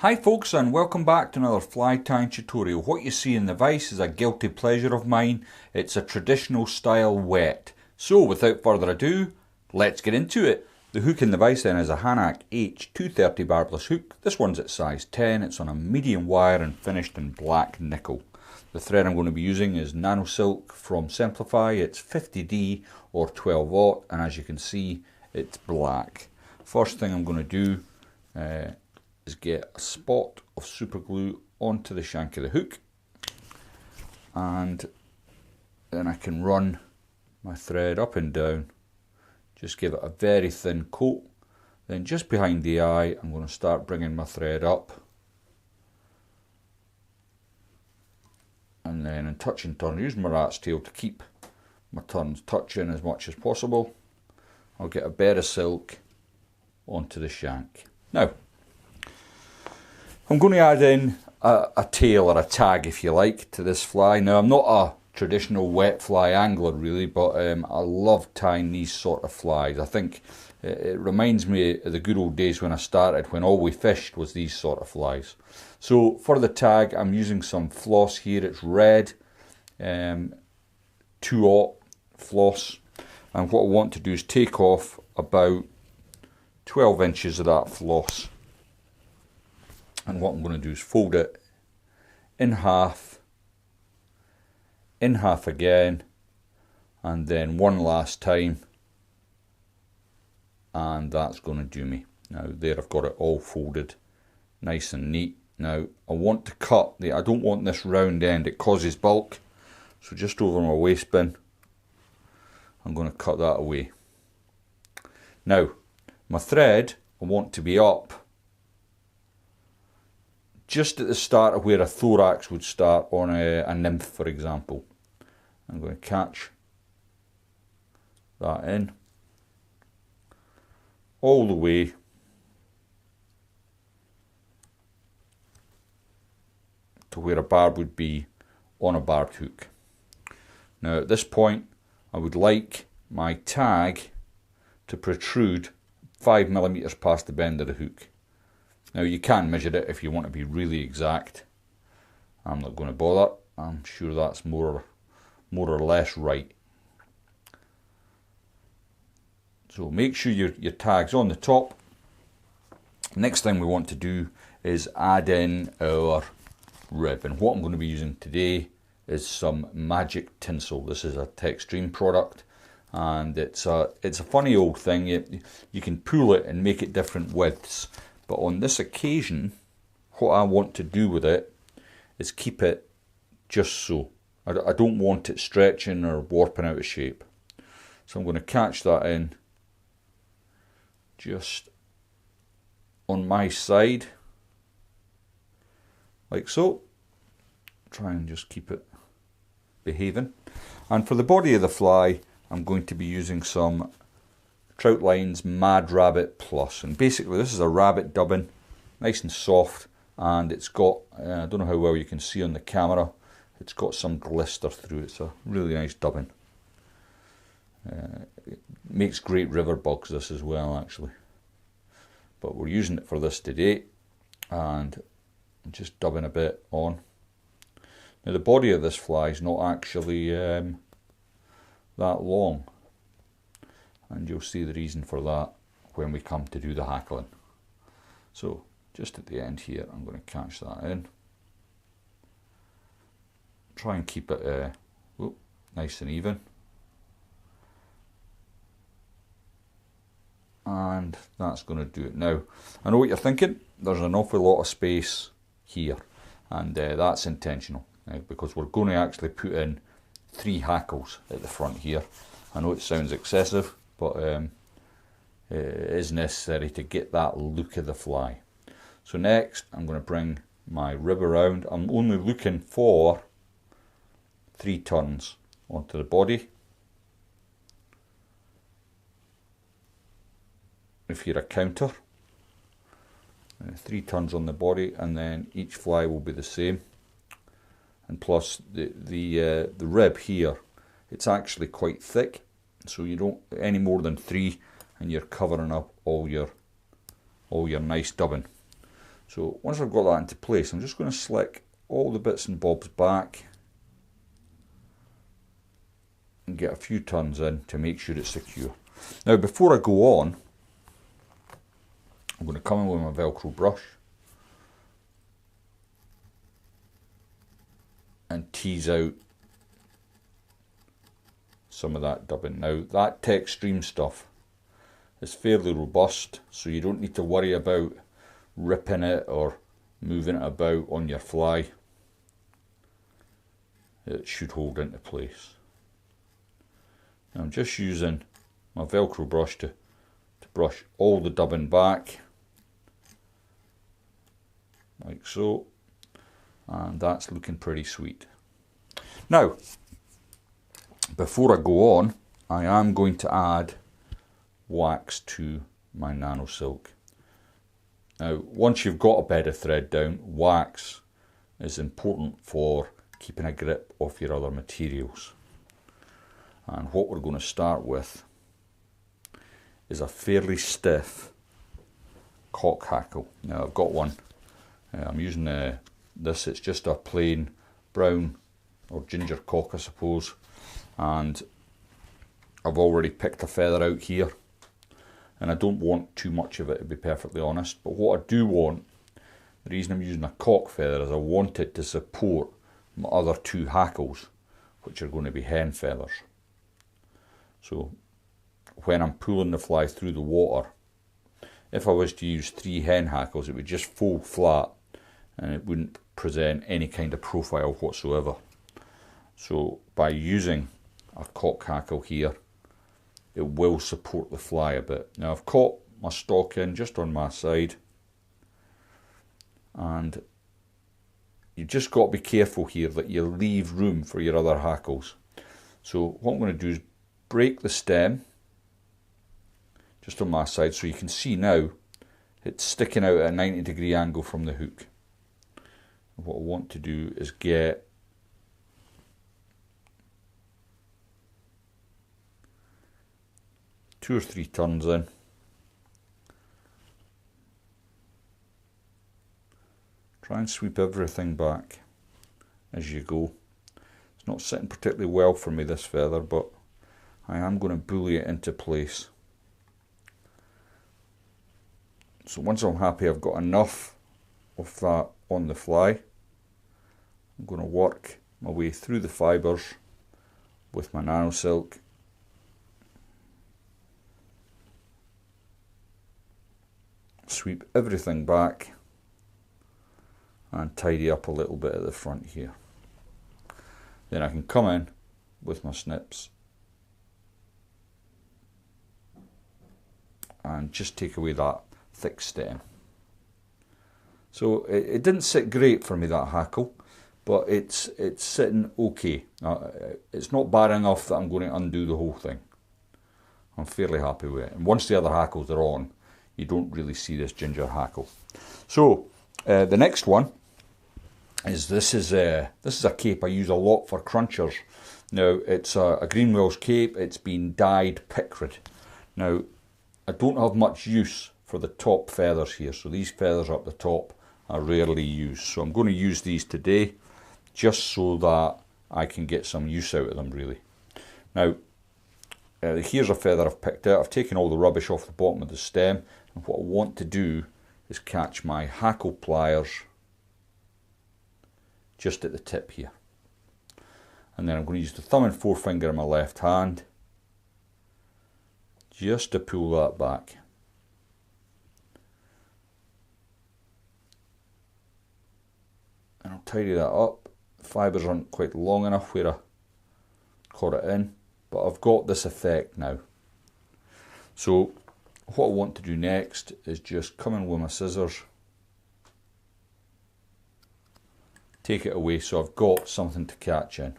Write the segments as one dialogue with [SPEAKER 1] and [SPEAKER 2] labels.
[SPEAKER 1] Hi folks, and welcome back to another fly tying tutorial. What you see in the vise is a guilty pleasure of mine. It's a traditional style wet. So without further ado, let's get into it. The hook in the vise then is a Hanak H230 barbless hook. This one's at size 10, it's on a medium wire and finished in black nickel. The thread I'm going to be using is Nano Silk from Simplify. It's 50D or 12/0, and as you can see it's black. First thing I'm going to do is get a spot of super glue onto the shank of the hook, and then I can run my thread up and down, just give it a very thin coat. Then just behind the eye I'm going to start bringing my thread up, and then in touch and turn, using my rat's tail to keep my turns touching as much as possible, I'll get a bed of silk onto the shank. Now I'm going to add in a tail or a tag, if you like, to this fly. Now, I'm not a traditional wet fly angler really, but I love tying these sort of flies. I think it reminds me of the good old days when I started, when all we fished was these sort of flies. So for the tag, I'm using some floss here. It's red 2/0 floss, and what I want to do is take off about 12 inches of that floss. And what I'm going to do is fold it in half again, and then one last time, and that's going to do me. Now there, I've got it all folded nice and neat. Now I want to cut I don't want this round end, it causes bulk, so just over my waste bin I'm going to cut that away. Now my thread I want to be up just at the start of where a thorax would start on a nymph, for example. I'm going to catch that in all the way to where a barb would be on a barbed hook. Now at this point I would like my tag to protrude 5mm past the bend of the hook. Now you can measure it if you want to be really exact. I'm not going to bother. I'm sure that's more or less right. So make sure your tag's on the top. Next thing we want to do is add in our rib, and what I'm going to be using today is some magic tinsel. This is a Textreme product, and it's a funny old thing. You can pull it and make it different widths. But on this occasion, what I want to do with it is keep it just so. I don't want it stretching or warping out of shape. So I'm going to catch that in just on my side, like so. Try and just keep it behaving. And for the body of the fly, I'm going to be using some Trout Line's Mad Rabbit Plus, and basically this is a rabbit dubbing, nice and soft, and it's got, I don't know how well you can see on the camera, it's got some glister through it. It's a really nice dubbing. It makes great river bugs, this as well, actually, but we're using it for this today, and I'm just dubbing a bit on. Now the body of this fly is not actually that long, and you'll see the reason for that when we come to do the hackling. So just at the end here I'm going to catch that in, try and keep it nice and even, and that's going to do it. Now I know what you're thinking, there's an awful lot of space here, and that's intentional, because we're going to actually put in 3 hackles at the front here. I know it sounds excessive, but it is necessary to get that look of the fly. So next I'm going to bring my rib around. I'm only looking for 3 turns onto the body. If you're a counter, 3 turns on the body, and then each fly will be the same. And plus the rib here, it's actually quite thick, so you don't any more than 3 and you're covering up all your nice dubbing. So once I've got that into place, I'm just going to slick all the bits and bobs back and get a few turns in to make sure it's secure. Now before I go on, I'm going to come in with my Velcro brush and tease out some of that dubbing. Now that Textreme stuff is fairly robust, so you don't need to worry about ripping it or moving it about on your fly. It should hold into place. Now I'm just using my Velcro brush to brush all the dubbing back, like so, and that's looking pretty sweet. Now, before I go on, I am going to add wax to my nano silk. Now, once you've got a bed of thread down, wax is important for keeping a grip off your other materials. And what we're going to start with is a fairly stiff cock hackle. Now I've got one. I'm using this. It's just a plain brown or ginger cock, I suppose. And I've already picked a feather out here. And I don't want too much of it, to be perfectly honest. But what I do want, the reason I'm using a cock feather, is I want it to support my other two hackles, which are going to be hen feathers. So when I'm pulling the fly through the water, if I was to use 3 hen hackles, it would just fold flat and it wouldn't present any kind of profile whatsoever. So by using a cock hackle here, it will support the fly a bit. Now I've caught my stock in just on my side, and you've just got to be careful here that you leave room for your other hackles. So what I'm going to do is break the stem just on my side, so you can see now it's sticking out at a 90-degree angle from the hook. And what I want to do is get two or three turns in. Try and sweep everything back as you go. It's not sitting particularly well for me, this feather, but I am going to bully it into place. So once I'm happy I've got enough of that on the fly, I'm going to work my way through the fibres with my nano silk. Sweep everything back and tidy up a little bit at the front here. Then I can come in with my snips and just take away that thick stem. So it didn't sit great for me, that hackle, but it's sitting okay. It's not bad enough that I'm going to undo the whole thing. I'm fairly happy with it. And once the other hackles are on, you don't really see this ginger hackle. So the next one is this is a cape I use a lot for crunchers. Now it's a Greenwell's cape. It's been dyed picrid. Now I don't have much use for the top feathers here, so these feathers up the top are rarely used. So I'm going to use these today just so that I can get some use out of them, really. Now here's a feather I've picked out. I've taken all the rubbish off the bottom of the stem, and what I want to do is catch my hackle pliers just at the tip here. And then I'm going to use the thumb and forefinger in my left hand just to pull that back. And I'll tidy that up. The fibres aren't quite long enough where I caught it in, but I've got this effect now. So what I want to do next is just come in with my scissors, take it away so I've got something to catch in.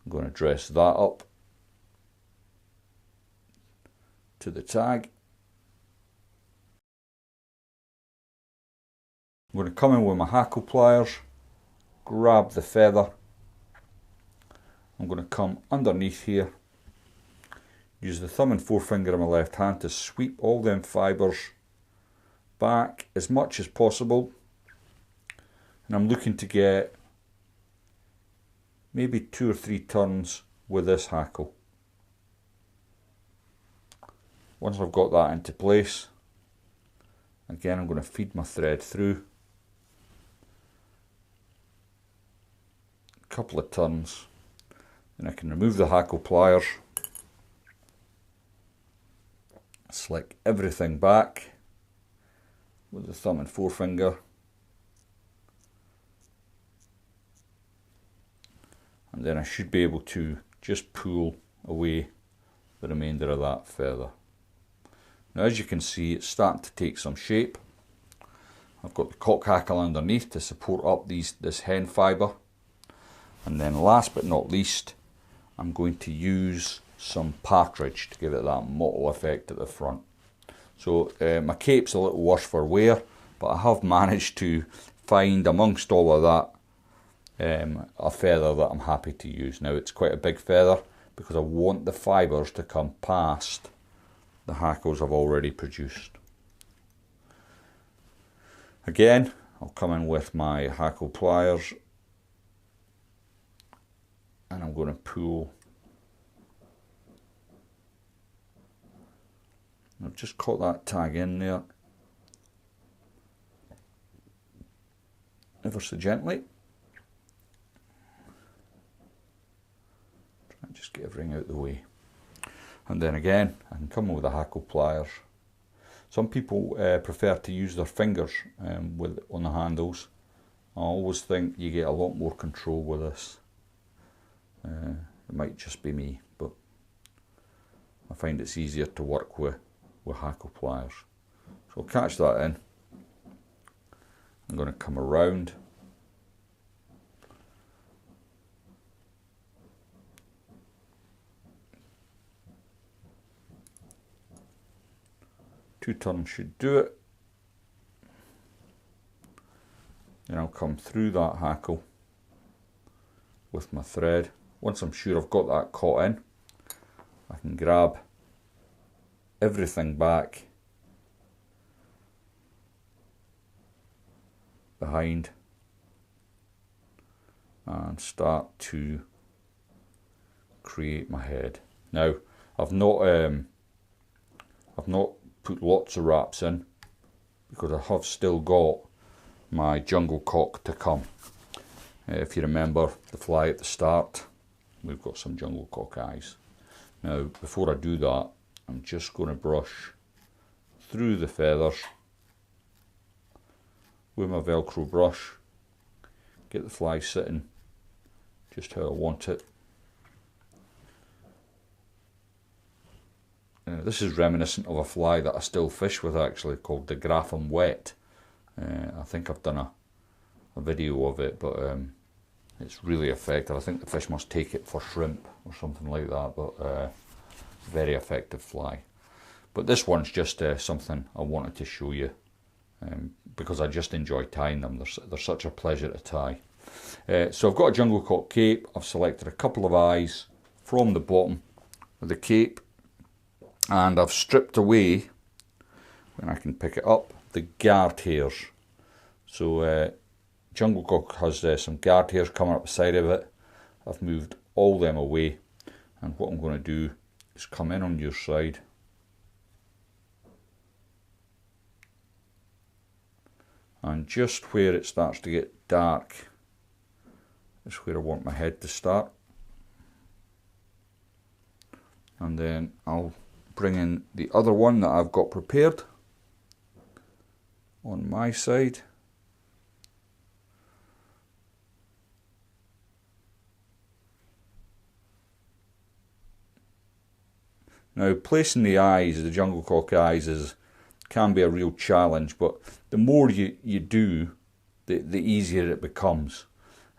[SPEAKER 1] I'm going to dress that up to the tag. I'm going to come in with my hackle pliers, grab the feather. I'm going to come underneath here, use the thumb and forefinger of my left hand to sweep all them fibres back as much as possible, and I'm looking to get maybe 2 or 3 turns with this hackle. Once I've got that into place, again I'm going to feed my thread through. A couple of turns, and I can remove the hackle pliers, slick everything back with the thumb and forefinger, and then I should be able to just pull away the remainder of that feather. Now, as you can see, it's starting to take some shape. I've got the cock hackle underneath to support up this hen fibre. And then last but not least, I'm going to use some Partridge to give it that mottled effect at the front. So my cape's a little worse for wear, but I have managed to find amongst all of that a feather that I'm happy to use. Now, it's quite a big feather because I want the fibres to come past the hackles I've already produced. Again, I'll come in with my hackle pliers, and I'm going to pull. I've just caught that tag in there ever so gently. Try and just get everything out of the way. And then again, I can come in with the hackle pliers. Some people prefer to use their fingers on the handles. I always think you get a lot more control with this. It might just be me, but I find it's easier to work with hackle pliers. So I'll catch that in. I'm going to come around. Two turns should do it. Then I'll come through that hackle with my thread. Once I'm sure I've got that caught in, I can grab everything back behind and start to create my head. Now, I've not put lots of wraps in because I have still got my jungle cock to come. If you remember the fly at the start, we've got some jungle cock eyes. Now, before I do that, I'm just going to brush through the feathers with my Velcro brush, get the fly sitting just how I want it. This is reminiscent of a fly that I still fish with, actually, called the Grapham Wet. I think I've done a video of it, but it's really effective. I think the fish must take it for shrimp or something like that, but very effective fly. But this one's just something I wanted to show you because I just enjoy tying them. They're such a pleasure to tie. So I've got a jungle cock cape. I've selected a couple of eyes from the bottom of the cape, and I've stripped away, when I can pick it up, the guard hairs. So jungle cock has some guard hairs coming up the side of it. I've moved all them away, and what I'm going to do is come in on your side and just where it starts to get dark is where I want my head to start, and then I'll bring in the other one that I've got prepared on my side. Now, placing the eyes, the jungle cock eyes, can be a real challenge, but the more you do, the easier it becomes.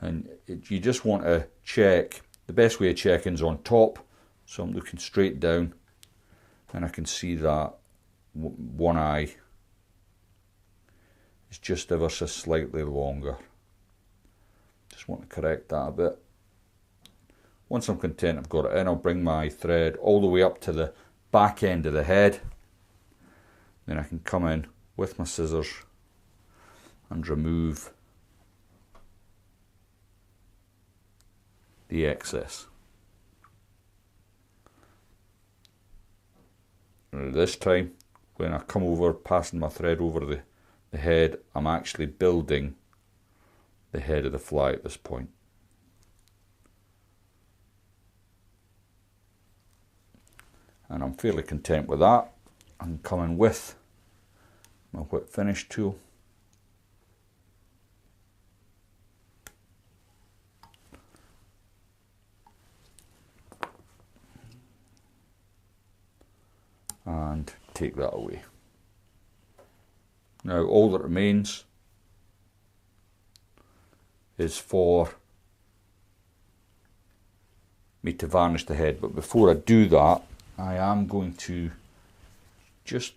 [SPEAKER 1] And you just want to check. The best way of checking is on top, so I'm looking straight down, and I can see that one eye is just ever so slightly longer. Just want to correct that a bit. Once I'm content I've got it in, I'll bring my thread all the way up to the back end of the head. Then I can come in with my scissors and remove the excess. Now this time, when I come over, passing my thread over the head, I'm actually building the head of the fly at this point. And I'm fairly content with that. I'm coming with my whip finish tool. And take that away. Now all that remains is for me to varnish the head, but before I do that, I am going to just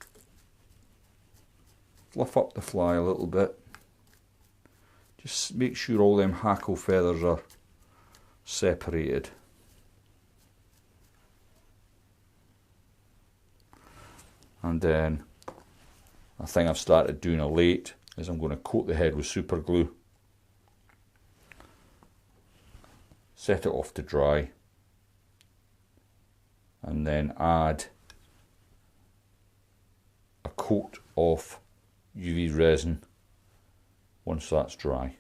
[SPEAKER 1] fluff up the fly a little bit. Just make sure all them hackle feathers are separated. And then a thing I've started doing of late is I'm going to coat the head with super glue, set it off to dry, and then add a coat of UV resin once that's dry.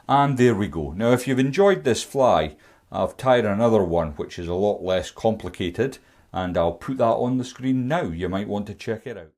[SPEAKER 1] And there we go. Now if you've enjoyed this fly, I've tied another one which is a lot less complicated, and I'll put that on the screen now. You might want to check it out.